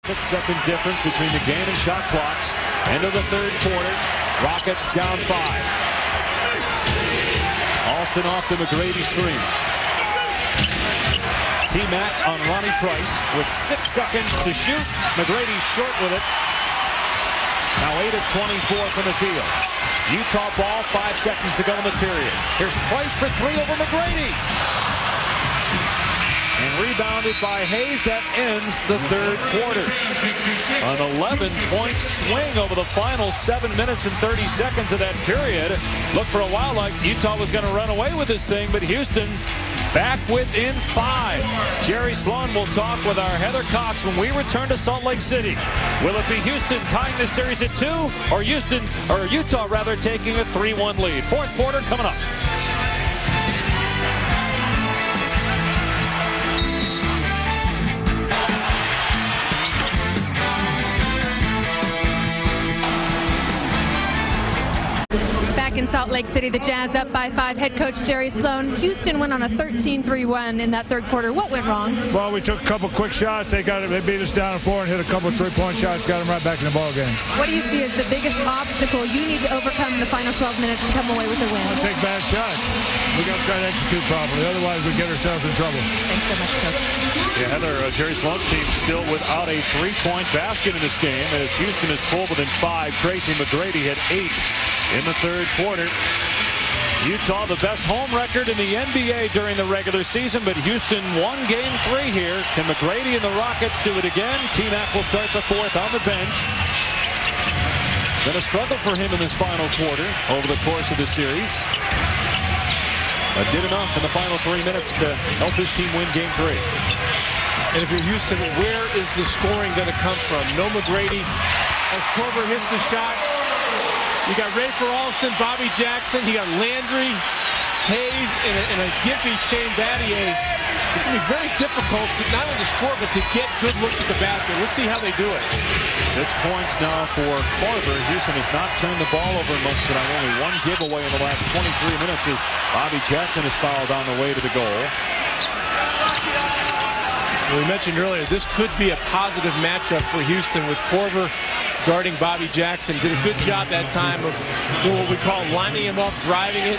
6-second difference between the game and shot clocks. End of the third quarter. Rockets down 5. Alston off the McGrady screen. T-Mac on Ronnie Price with 6 seconds to shoot. McGrady short with it. Now 8 of 24 from the field. Utah ball, 5 seconds to go in the period. Here's Price for 3 over McGrady. And rebounded by Hayes. That ends the third quarter. An 11-point swing over the final 7 minutes and 30 seconds of that period. Looked for a while like Utah was going to run away with this thing, but Houston back within 5. Jerry Sloan will talk with our Heather Cox when we return to Salt Lake City. Will it be Houston tying this series at 2, or Utah rather taking a 3-1 lead? Fourth quarter coming up. In Salt Lake City, the Jazz up by 5. Head coach Jerry Sloan. Houston went on a 13-3 run in that third quarter. What went wrong? Well, we took a couple quick shots. They beat us down the floor and hit a couple of three-point shots. Got them right back in the ball game. What do you see as the biggest obstacle you need to overcome in the final 12 minutes and come away with a win? We'll take bad shots. We got to try to execute properly. Otherwise, we get ourselves in trouble. Thanks so much, coach. Yeah, Heather, Jerry Sloan's team still without a 3-point basket in this game as Houston is pulled within 5. Tracy McGrady had 8 in the third quarter. Utah, the best home record in the NBA during the regular season, but Houston won game 3 here. Can McGrady and the Rockets do it again? T-Mac will start the fourth on the bench. Been a struggle for him in this final quarter over the course of the series, but did enough in the final 3 minutes to help his team win game 3. And if you're Houston, where is the scoring going to come from? No McGrady. As Korver hits the shot, you got Rafer Alston, Bobby Jackson, you got Landry, Hayes, and a gimpy Shane Battier. It's going to be very difficult to not only to score, but to get good looks at the basket. Let's see how they do it. 6 points now for Korver. Houston has not turned the ball over much tonight. Only 1 giveaway in the last 23 minutes as Bobby Jackson is fouled on the way to the goal. We mentioned earlier, this could be a positive matchup for Houston with Korver guarding Bobby Jackson. Did a good job that time of doing what we call lining him up, driving it,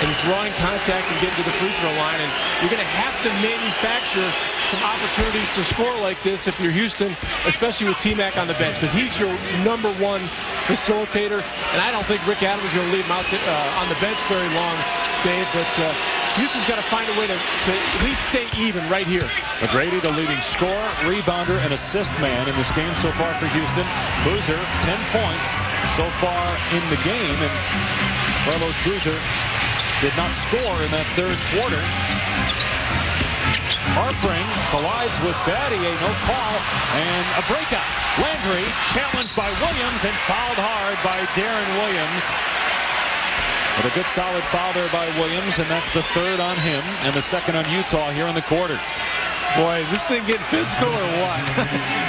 and drawing contact and getting to the free throw line. And you're going to have to manufacture some opportunities to score like this if you're Houston, especially with T-Mac on the bench, because he's your #1 facilitator. And I don't think Rick Adams is going to leave him out on the bench very long, Dave. But Houston's got to find a way to at least stay even right here. McGrady, the leading scorer, rebounder, and assist man in this game so far for Houston. Boozer, 10 points so far in the game, and Carlos Boozer did not score in that third quarter. Harpring collides with Battier, no call, and a breakout. Landry challenged by Williams and fouled hard by Darren Williams. But a good solid foul there by Williams, and that's the third on him and the second on Utah here in the quarter. Boy, is this thing getting physical or what?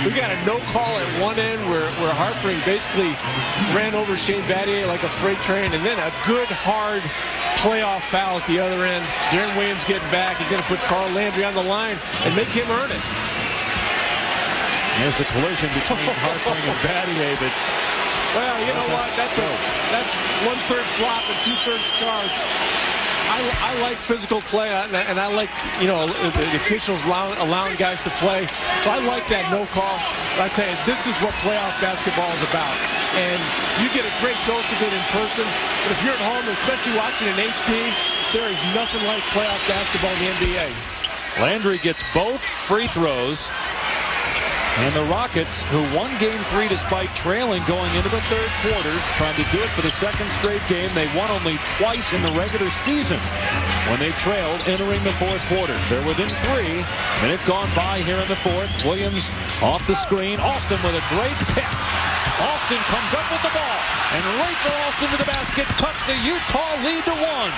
We got a no call at one end where Harpring basically ran over Shane Battier like a freight train, and then a good hard playoff foul at the other end. Darren Williams getting back. He's going to put Carl Landry on the line and make him earn it. There's the collision between Harpring and Battier. Well, you know what? That's 1/3 flop and 2/3 charge. I like physical play, and I like, the officials allowing guys to play. So I like that no call. But I tell you, this is what playoff basketball is about. And you get a great dose of it in person. But if you're at home, especially watching an HD, there is nothing like playoff basketball in the NBA. Landry gets both free throws. And the Rockets, who won game 3 despite trailing going into the third quarter, trying to do it for the second straight game. They won only twice in the regular season when they trailed entering the fourth quarter. They're within 3. Minute gone by here in the fourth. Williams off the screen. Alston with a great pick. Alston comes up with the ball. And right for Alston to the basket. Cuts the Utah lead to 1.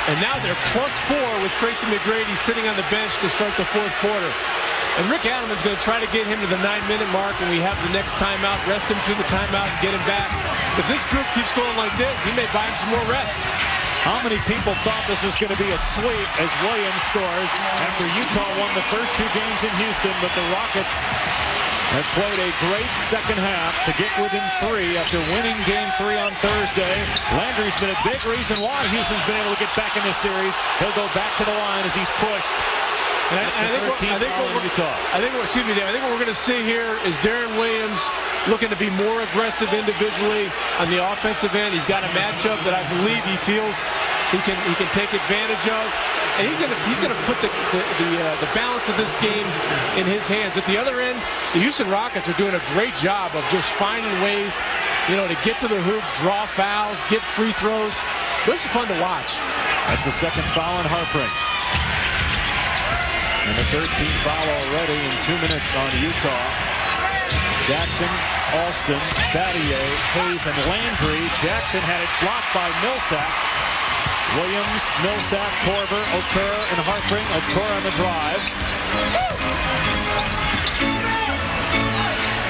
And now they're +4 with Tracy McGrady sitting on the bench to start the fourth quarter. And Rick Adams is going to try to get him to the 9-minute mark when we have the next timeout, rest him through the timeout and get him back. If this group keeps going like this, he may buy him some more rest. How many people thought this was going to be a sweep as Williams scores after Utah won the first 2 games in Houston, but the Rockets have played a great second half to get within 3 after winning Game 3 on Thursday. Landry's been a big reason why Houston's been able to get back in this series. He'll go back to the line as he's pushed. I think what we're going to see here is Darren Williams looking to be more aggressive individually on the offensive end. He's got a matchup that I believe he feels he can take advantage of, and he's going to put the balance of this game in his hands. At the other end, the Houston Rockets are doing a great job of just finding ways, to get to the hoop, draw fouls, get free throws. This is fun to watch. That's the second foul on Harpring. And the 13th foul already in 2 minutes on Utah. Jackson, Alston, Battier, Hayes, and Landry. Jackson had it blocked by Millsap. Williams, Millsap, Korver, Okur, and Harpring. Okur on the drive.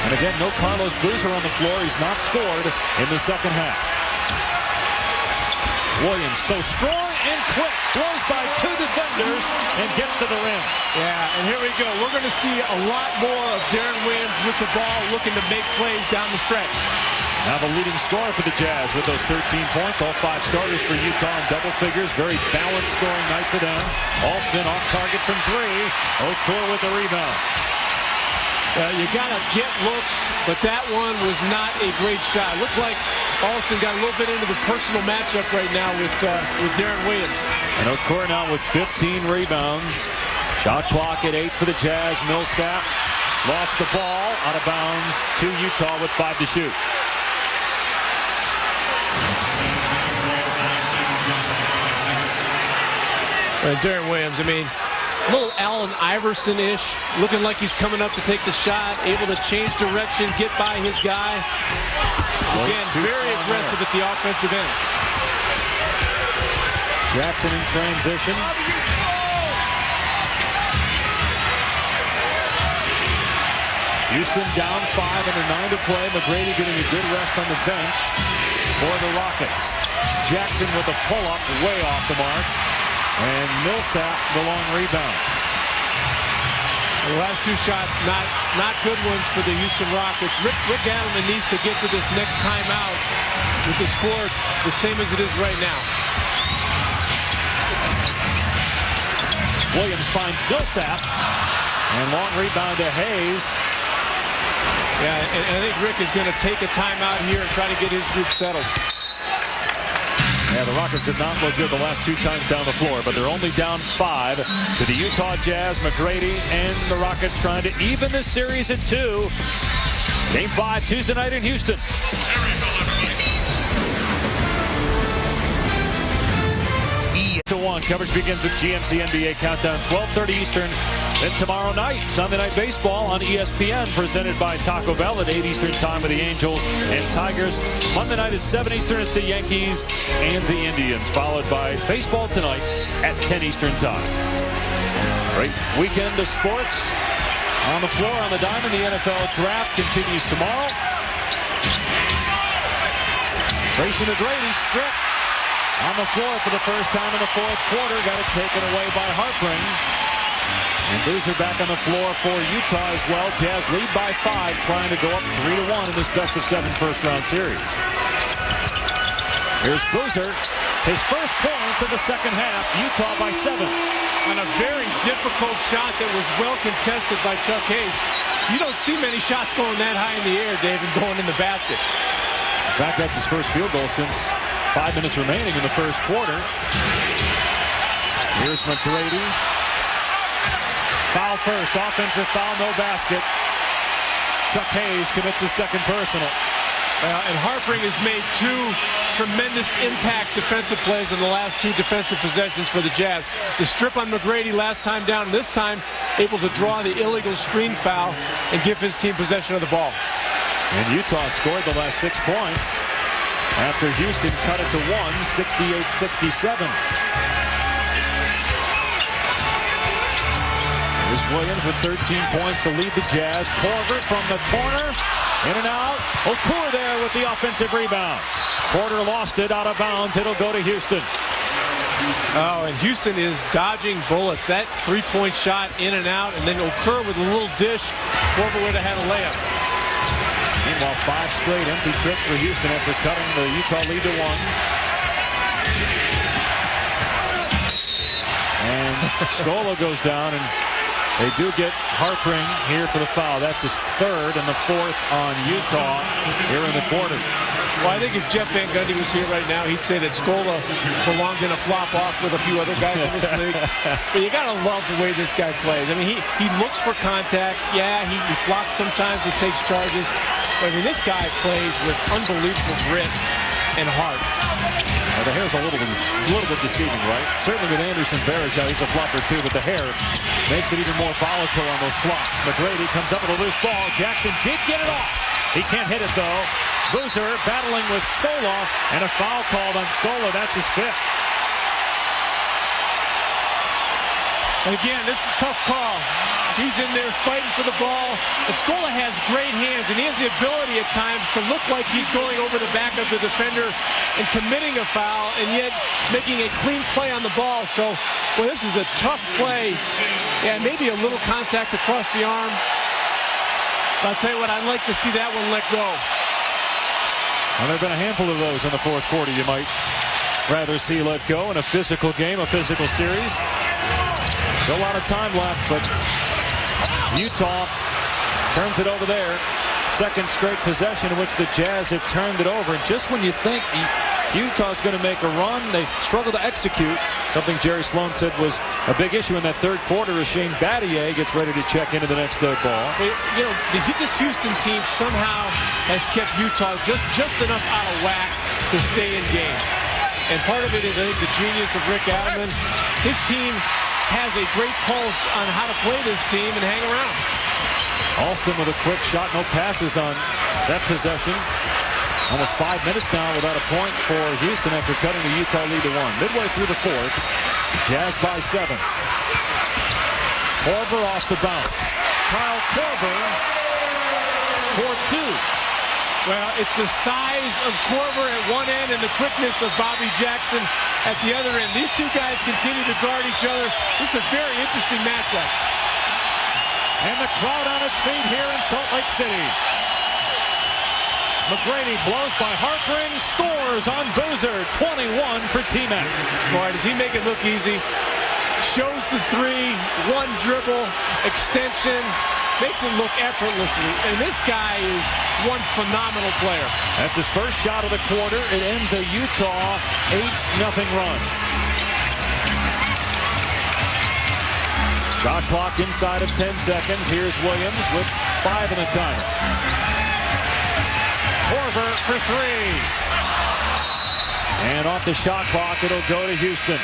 And again, no Carlos Boozer on the floor. He's not scored in the second half. Williams so strong and quick, blows by 2 defenders and gets to the rim. Yeah, and here we go. We're going to see a lot more of Darren Williams with the ball, looking to make plays down the stretch. Now the leading scorer for the Jazz with those 13 points. All 5 starters for Utah in double figures. Very balanced scoring night for them. Alston off target from 3. Okur with the rebound. You got to get looks, but that one was not a great shot. Looked like Alston got a little bit into the personal matchup right now with Darren Williams. And Okur now with 15 rebounds. Shot clock at 8 for the Jazz. Millsap lost the ball out of bounds to Utah with 5 to shoot. Darren Williams, a little Allen Iverson-ish, looking like he's coming up to take the shot, able to change direction, get by his guy. Again, very aggressive at the offensive end. Jackson in transition. Houston down 5 under 9 to play. McGrady getting a good rest on the bench for the Rockets. Jackson with a pull-up way off the mark. And Millsap the long rebound. The last 2 shots not good ones for the Houston Rockets. Rick Adelman needs to get to this next timeout with the score the same as it is right now. Williams finds Millsap. And long rebound to Hayes. Yeah, and I think Rick is going to take a timeout here and try to get his group settled. Yeah, the Rockets have not looked good the last 2 times down the floor, but they're only down 5 to the Utah Jazz. McGrady and the Rockets trying to even this series at 2. Game 5 Tuesday night in Houston. 1. Coverage begins with GMC NBA Countdown, 12:30 Eastern. Then tomorrow night, Sunday Night Baseball on ESPN, presented by Taco Bell at 8 Eastern time with the Angels and Tigers. Monday night at 7 Eastern, it's the Yankees and the Indians, followed by baseball tonight at 10 Eastern time. Great weekend of sports on the floor on the diamond. The NFL draft continues tomorrow. Tracy McGrady stripped on the floor for the first time in the 4th quarter. Got it taken away by Harpring. And Boozer back on the floor for Utah as well. Jazz lead by 5, trying to go up 3-1 in this best-of-7 first-round series. Here's Boozer. His first points of the second half. Utah by 7. On a very difficult shot that was well contested by Chuck Hayes. You don't see many shots going that high in the air, Dave, and going in the basket. In fact, that's his first field goal since 5 minutes remaining in the first quarter. Here's McGrady. Foul first. Offensive foul, no basket. Chuck Hayes commits his second personal. And Harpring has made 2 tremendous impact defensive plays in the last 2 defensive possessions for the Jazz. The strip on McGrady last time down, and this time able to draw the illegal screen foul and give his team possession of the ball. And Utah scored the last 6 points after Houston cut it to 1, 68-67. Here's Williams with 13 points to lead the Jazz. Korver from the corner. In and out. Okur there with the offensive rebound. Porter lost it out of bounds. It'll go to Houston. Oh, and Houston is dodging bullets. That three-point shot in and out, and then Okur with a little dish. Korver would have had a layup. Meanwhile, 5 straight empty trips for Houston after cutting the Utah lead to 1. And Scola goes down, and they do get Harpring here for the foul. That's his 3rd and the 4th on Utah here in the quarter. Well, I think if Jeff Van Gundy was here right now, he'd say that Scola belonged in a flop-off with a few other guys in this league. But you got to love the way this guy plays. I mean, he looks for contact. Yeah, he flops sometimes. He takes charges. But, I mean, this guy plays with unbelievable grit and heart. Well, the hair's a little bit deceiving, right? Certainly with Anderson Varejao, he's a flopper too, but the hair makes it even more volatile on those flops. McGrady comes up with a loose ball. Jackson did get it off. He can't hit it, though. Boozer battling with Scola, and a foul called on Scola. That's his 5th. And again, this is a tough call. He's in there fighting for the ball. And Scola has great hands, and he has the ability at times to look like he's going over the back of the defender and committing a foul, and yet making a clean play on the ball. So, well, this is a tough play. Yeah, maybe a little contact across the arm. But I'll tell you what, I'd like to see that one let go. Well, there have been a handful of those in the 4th quarter you might rather see let go in a physical game, a physical series. Still a lot of time left, but Utah turns it over there. 2nd straight possession in which the Jazz have turned it over. And just when you think Utah's going to make a run, they struggle to execute. Something Jerry Sloan said was a big issue in that 3rd quarter as Shane Battier gets ready to check into the next ball. You know, this Houston team somehow has kept Utah just enough out of whack to stay in games. And part of it is, I think, the genius of Rick Adelman. His team has a great pulse on how to play this team and hang around. Alston with a quick shot, no passes on that possession. Almost 5 minutes now without a point for Houston after cutting the Utah lead to 1. Midway through the 4th, Jazz by 7. Korver off the bounce. Kyle Korver for 2. Well, it's the size of Korver at one end and the quickness of Bobby Jackson at the other end. These two guys continue to guard each other. This is a very interesting matchup. And the crowd on its feet here in Salt Lake City. McGrady blows by Harpring, scores on Boozer. 21 for T-Mac. Boy, does he make it look easy. Shows the 3, one dribble, extension, makes it look effortlessly. And this guy is one phenomenal player. That's his first shot of the quarter. It ends a Utah 8-0 run. Shot clock inside of 10 seconds. Here's Williams with 5 in the timer. Korver for 3. And off the shot clock, it'll go to Houston.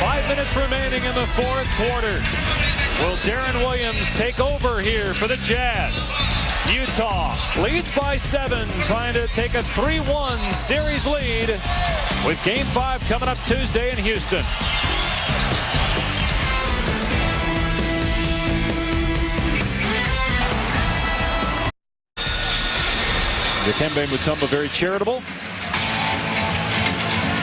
5 minutes remaining in the 4th quarter. Will Deron Williams take over here for the Jazz? Utah leads by 7, trying to take a 3-1 series lead with Game 5 coming up Tuesday in Houston. Dikembe Mutombo very charitable.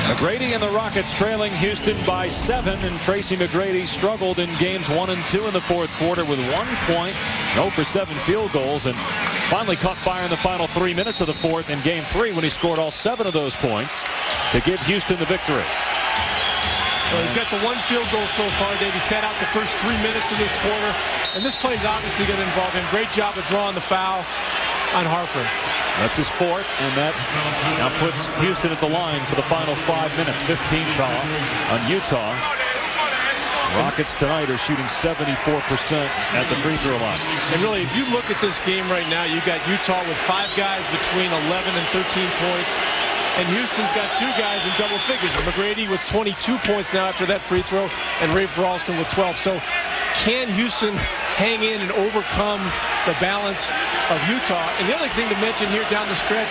McGrady and the Rockets trailing Houston by 7, and Tracy McGrady struggled in games 1 and 2 in the 4th quarter with 1 point, 0 for 7 field goals, and finally caught fire in the final 3 minutes of the 4th in Game 3 when he scored all 7 of those points to give Houston the victory. Well, he's got the 1 field goal so far, Dave. He sat out the first 3 minutes of this quarter, and this play is obviously going to involve him. Great job of drawing the foul on Harper. That's his 4th, and that now puts Houston at the line for the final 5 minutes. 15 foul on Utah. Rockets tonight are shooting 74% at the free throw line. And really, if you look at this game right now, you've got Utah with 5 guys between 11 and 13 points. And Houston's got 2 guys in double figures. McGrady with 22 points now after that free throw, and Rafer Alston with 12. So can Houston hang in and overcome the balance of Utah? And the other thing to mention here down the stretch,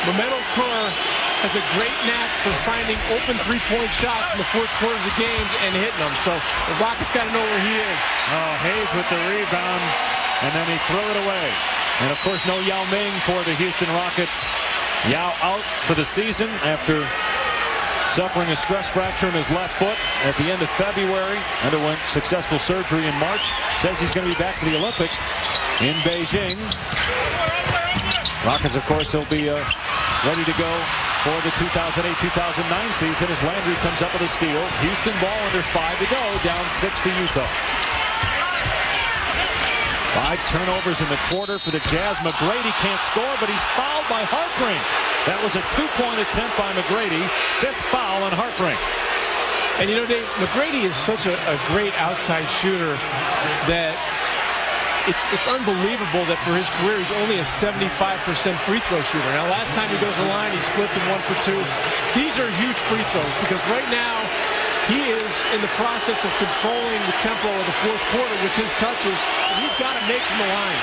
Mehmet Okur has a great knack for finding open 3-point shots in the 4th quarters of games and hitting them. So the Rockets got to know where he is. Oh, Hayes with the rebound, and then he threw it away. And of course, no Yao Ming for the Houston Rockets. Yao out for the season after suffering a stress fracture in his left foot at the end of February. Underwent successful surgery in March. Says he's going to be back for the Olympics in Beijing. Rockets, of course, will be ready to go for the 2008-2009 season as Landry comes up with a steal. Houston ball under 5 to go, down 6 to Utah. 5 turnovers in the quarter for the Jazz. McGrady can't score, but he's fouled by Hartring. That was a 2-point attempt by McGrady. 5th foul on Hartring. And you know, Dave, McGrady is such a great outside shooter that it's unbelievable that for his career he's only a 75% free throw shooter. Now, last time he goes to the line, he splits them 1 for 2. These are huge free throws because right now he is in the process of controlling the tempo of the fourth quarter with his touches, and he's got to make from the line.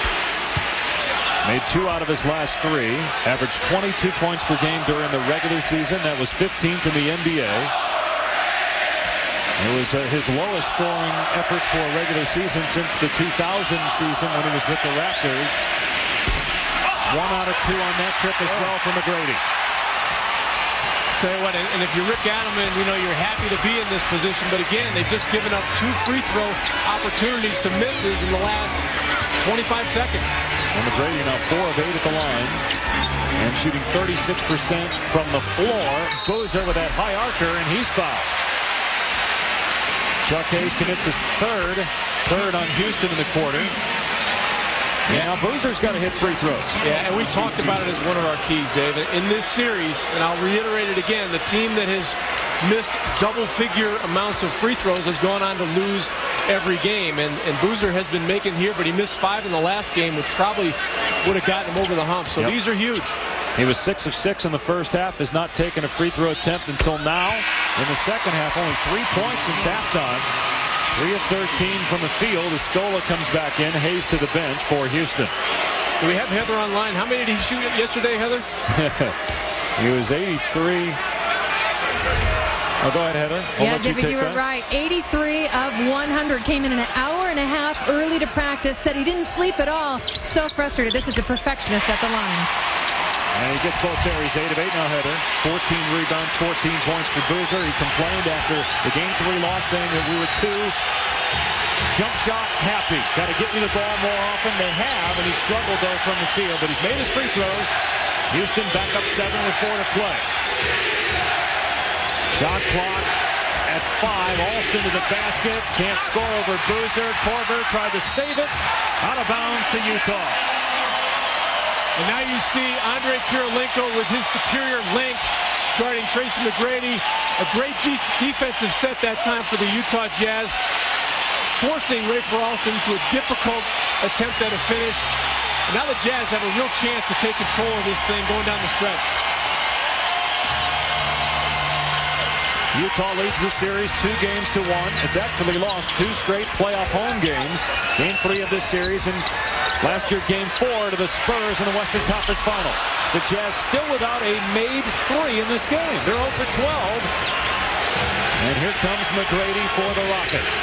Made 2 out of his last 3. Averaged 22 points per game during the regular season. That was 15th in the NBA. It was his lowest scoring effort for a regular season since the 2000 season when he was with the Raptors. 1 out of 2 on that trip as well for McGrady. Tell you what, and if you're Rick Adelman, you know, you're happy to be in this position, but again, they've just given up 2 free throw opportunities to misses in the last 25 seconds. And McGrady now 4 of 8 at the line and shooting 36% from the floor. Boozer with that high archer, and he's fouled. Chuck Hayes commits his third on Houston in the quarter. Yeah, now Boozer's got to hit free throws. Yeah, and we talked about it as one of our keys, Dave. In this series, and I'll reiterate it again, the team that has missed double-figure amounts of free throws has gone on to lose every game. And Boozer has been making here, but he missed 5 in the last game, which probably would have gotten him over the hump. So these are huge. He was 6 of 6 in the first half, has not taken a free throw attempt until now. In the second half, only 3 points since halftime. 3 of 13 from the field. Escola comes back in. Hayes to the bench for Houston. Do we have Heather online? How many did he shoot yesterday, Heather? He was 83. Oh, go ahead, Heather. Yeah, David, you were right. 83 of 100. Came in an hour and a half early to practice. Said he didn't sleep at all. So frustrated. This is a perfectionist at the line. And he gets both areas. 8 of 8 now, Heather. 14 rebounds, 14 points for Boozer. He complained after the Game 3 loss, saying that we were too jump shot happy. Got to get me the ball more often. They have, and he struggled, though, from the field. But he's made his free throws. Houston back up 7 with 4 to play. Shot clock at 5. Alston to the basket. Can't score over Boozer. Korver tried to save it. Out of bounds to Utah. And now you see Andre Kirilenko with his superior length guarding Tracy McGrady. A great defensive set that time for the Utah Jazz, forcing Rafer Alston to a difficult attempt at a finish. And now the Jazz have a real chance to take control of this thing going down the stretch. Utah leads the series 2-1. It's actually lost 2 straight playoff home games. Game 3 of this series, and last year Game 4 to the Spurs in the Western Conference Final. The Jazz still without a made 3 in this game. They're 0 for 12. And here comes McGrady for the Rockets.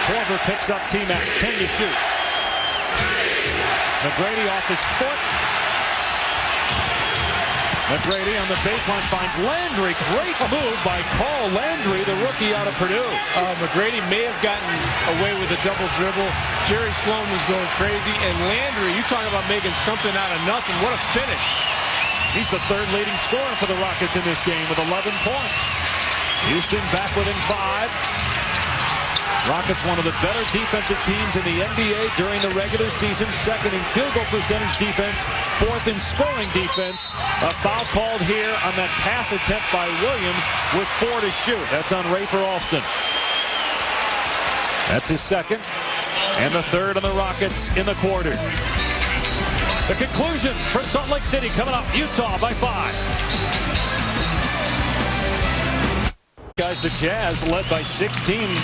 Korver picks up T-Mac. 10 to shoot. McGrady off his foot. McGrady on the baseline finds Landry. Great move by Carl Landry, the rookie out of Purdue. McGrady may have gotten away with a double dribble. Jerry Sloan was going crazy. And Landry, you talk about making something out of nothing. What a finish. He's the 3rd leading scorer for the Rockets in this game with 11 points. Houston back within 5. Rockets, one of the better defensive teams in the NBA during the regular season. 2nd in field goal percentage defense, 4th in scoring defense. A foul called here on that pass attempt by Williams with 4 to shoot. That's on Rafer Alston. That's his 2nd and the 3rd on the Rockets in the quarter. The conclusion from Salt Lake City coming up. Utah by 5. Guys, the Jazz led by 16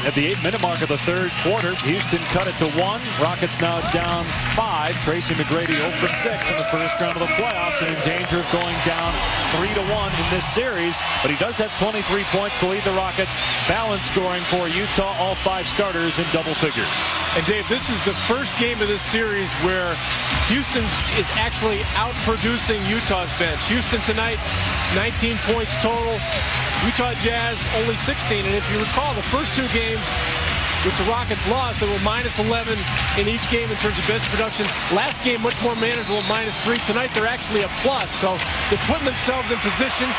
at the 8-minute mark of the 3rd quarter. Houston cut it to 1. Rockets now down 5. Tracy McGrady 0 for 6 in the first round of the playoffs and in danger of going down 3-1 in this series. But he does have 23 points to lead the Rockets. Balanced scoring for Utah, all 5 starters in double figures. And Dave, this is the first game of this series where Houston is actually outproducing Utah's bench. Houston tonight, 19 points total. Utah Jazz only 16. And if you recall, the first two games which the Rockets lost, they were -11 in each game in terms of bench production. Last game, much more manageable, -3. Tonight, they're actually a plus. So they're putting themselves in position.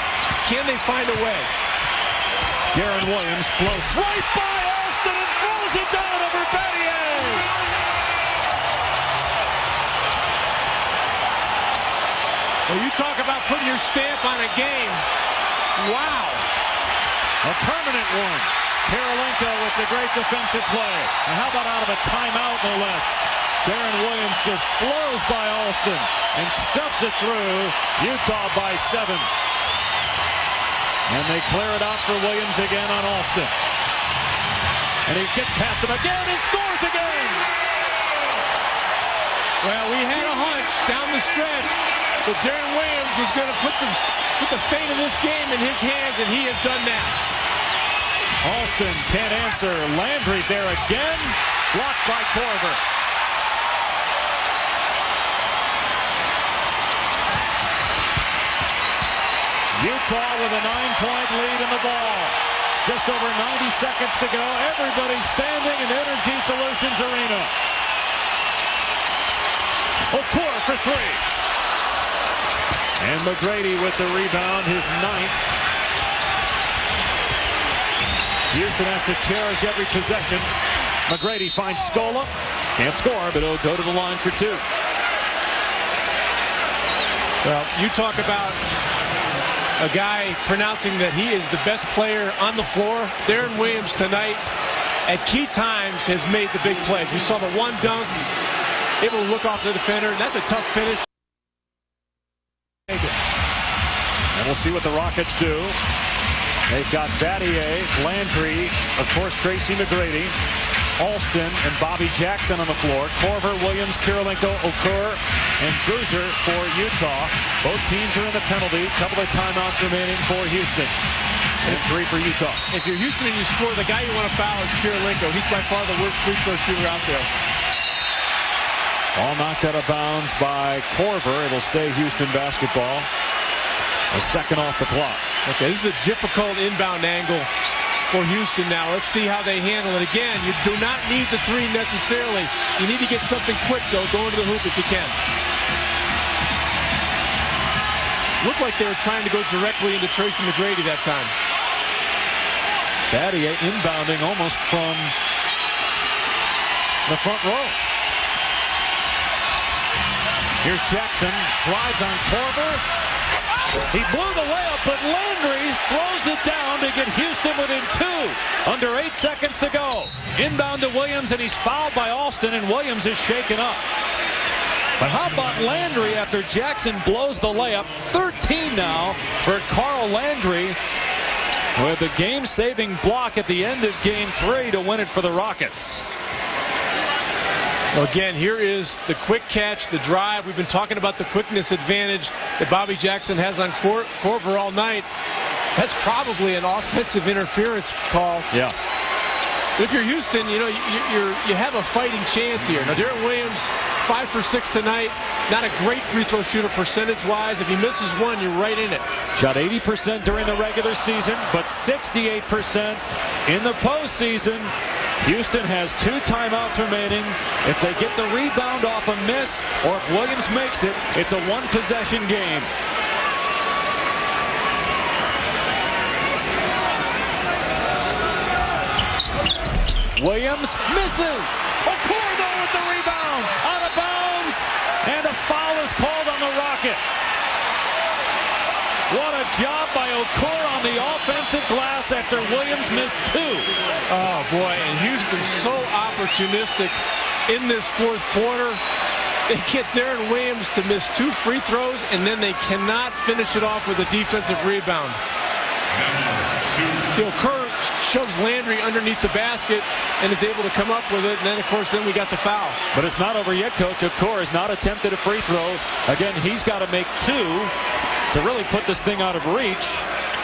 Can they find a way? Deron Williams blows right by Alston and throws it down over Battier. Well, you talk about putting your stamp on a game. Wow. A permanent one. Kirilenko with the great defensive play. And how about out of a timeout, no less? Deron Williams just blows by Alston and stuffs it through. Utah by 7. And they clear it out for Williams again on Alston. And he gets past him again and scores again. Well, we had a hunch down the stretch that Deron Williams was going to put the fate of this game in his hands, and he has done that. Alston can't answer. Landry there again. Blocked by Korver. Utah with a 9-point lead in the ball. Just over 90 seconds to go. Everybody standing in Energy Solutions Arena. Okur for 3. And McGrady with the rebound, his 9th. Houston has to cherish every possession. McGrady finds Scola. Can't score, but he'll go to the line for 2. Well, you talk about a guy pronouncing that he is the best player on the floor. Deron Williams tonight, at key times, has made the big plays. We saw the one dunk, able to look off the defender. That's a tough finish. And we'll see what the Rockets do. They've got Battier, Landry, of course, Tracy McGrady, Alston, and Bobby Jackson on the floor. Korver, Williams, Kirilenko, Okur, and Boozer for Utah. Both teams are in the penalty. Couple of timeouts remaining for Houston. And 3 for Utah. If you're Houston and you score, the guy you want to foul is Kirilenko. He's by far the worst free throw shooter out there. Ball knocked out of bounds by Korver. It'll stay Houston basketball. A second off the clock. Okay, this is a difficult inbound angle for Houston now. Let's see how they handle it. Again, you do not need the 3 necessarily. You need to get something quick, though, going to the hoop if you can. Looked like they were trying to go directly into Tracy McGrady that time. Battier inbounding almost from the front row. Here's Jackson. Drives on Korver. He blew the layup, but Landry throws it down to get Houston within 2. Under 8 seconds to go. Inbound to Williams, and he's fouled by Alston, and Williams is shaken up. But how about Landry after Jackson blows the layup? 13 now for Carl Landry with the game-saving block at the end of Game 3 to win it for the Rockets. Well, again, here is the quick catch, the drive. We've been talking about the quickness advantage that Bobby Jackson has on Korver all night. That's probably an offensive interference call. Yeah. If you're Houston, you know, you have a fighting chance here. Now, Deron Williams, 5 for 6 tonight. Not a great free throw shooter percentage-wise. If he misses one, you're right in it. Shot 80% during the regular season, but 68% in the postseason. Houston has 2 timeouts remaining. If they get the rebound off a miss, or if Williams makes it, it's a 1-possession game. Williams misses. Okur though with the rebound. Out of bounds. And a foul is called on the Rockets. What a job by Okur on the offensive glass after Williams missed 2. Oh, boy, and Houston's so opportunistic in this fourth quarter. They get Deron Williams to miss 2 free throws, and then they cannot finish it off with a defensive rebound. So Okur shoves Landry underneath the basket and is able to come up with it, and then, of course, we got the foul. But it's not over yet, Coach. Okur has not attempted a free throw. Again, he's got to make 2 to really put this thing out of reach.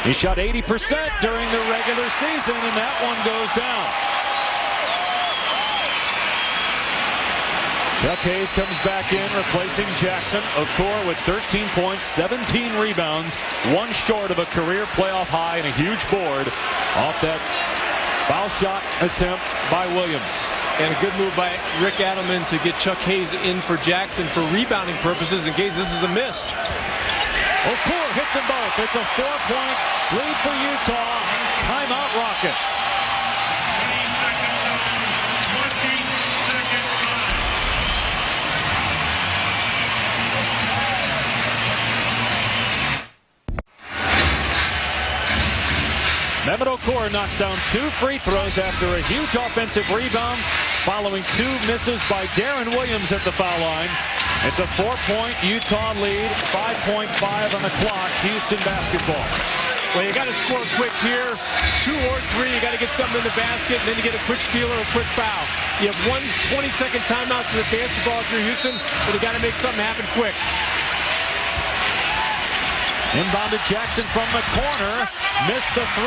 He shot 80% during the regular season, and that one goes down. Chuck Hayes comes back in, replacing Jackson. Okor with 13 points, 17 rebounds, one short of a career playoff high and a huge board off that foul shot attempt by Williams. And a good move by Rick Adelman to get Chuck Hayes in for Jackson for rebounding purposes in case this is a miss. Okor hits them both. It's a 4-point lead for Utah. Timeout Rockets. Mehmet Okor knocks down 2 free throws after a huge offensive rebound following 2 misses by Darren Williams at the foul line. It's a 4-point Utah lead, 5.5 on the clock. Houston basketball. Well, you got to score quick here. 2 or 3, you got to get something in the basket, and then you get a quick steal or a quick foul. You have 1 20-second timeout to advance the ball if you're Houston, but you got to make something happen quick. Inbounded Jackson from the corner. Missed the 3.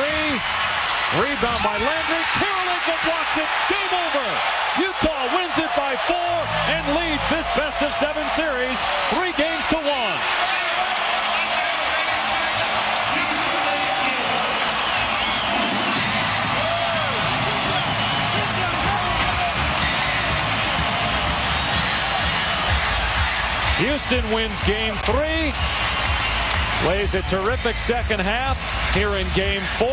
Rebound by Landry. Kirilenko blocks it. Game over. Utah wins it by 4 and leads this best-of-7 series 3 games to 1. Houston wins game 3. Plays a terrific second half here in game 4.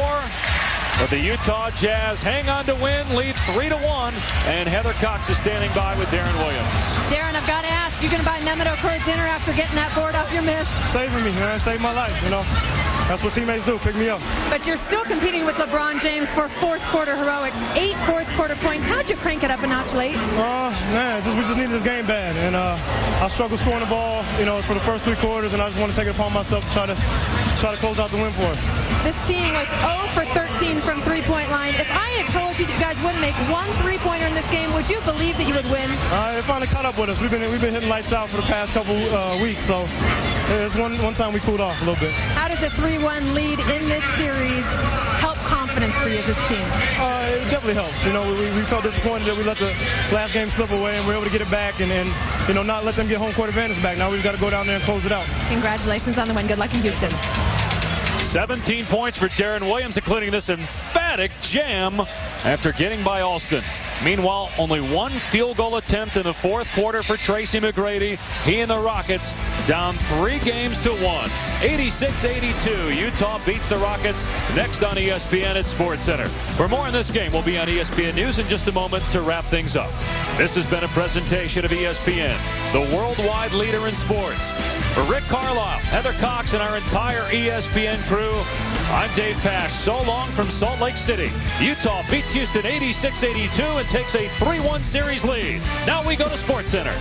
But the Utah Jazz hang on to win, lead 3-1, and Heather Cox is standing by with Darren Williams. Darren, I've got to ask, you going to buy Mehmet Okor dinner after getting that board off your miss? Saving me, man. Saved my life, you know. That's what teammates do, pick me up. But you're still competing with LeBron James for fourth quarter heroics. 8 fourth quarter points. How'd you crank it up a notch late? Man, we just needed this game bad. And I struggled scoring the ball, you know, for the first 3 quarters, and I just want to take it upon myself to try to close out the win for us. This team was 0 for 13 from three-point line. If I had told you that you guys wouldn't make 1 3-pointer in this game, would you believe that you would win? It finally caught up with us. We've been hitting lights out for the past couple weeks, so it's one time we cooled off a little bit. How does a 3-1 lead in this series help confidence for you as this team? It definitely helps. You know, we felt disappointed that we let the last game slip away, and we were able to get it back and you know, not let them get home court advantage back. Now we've got to go down there and close it out. Congratulations on the win. Good luck in Houston. 17 points for Darren Williams, including this emphatic jam after getting by Alston. Meanwhile, only 1 field goal attempt in the 4th quarter for Tracy McGrady. He and the Rockets down 3 games to 1. 86-82. Utah beats the Rockets. Next on ESPN at SportsCenter. For more on this game, we'll be on ESPN News in just a moment to wrap things up. This has been a presentation of ESPN, the worldwide leader in sports. For Rick Carlisle, Heather Cox, and our entire ESPN crew, I'm Dave Pasch. So long from Salt Lake City. Utah beats Houston 86-82 and takes a 3-1 series lead. Now we go to SportsCenter.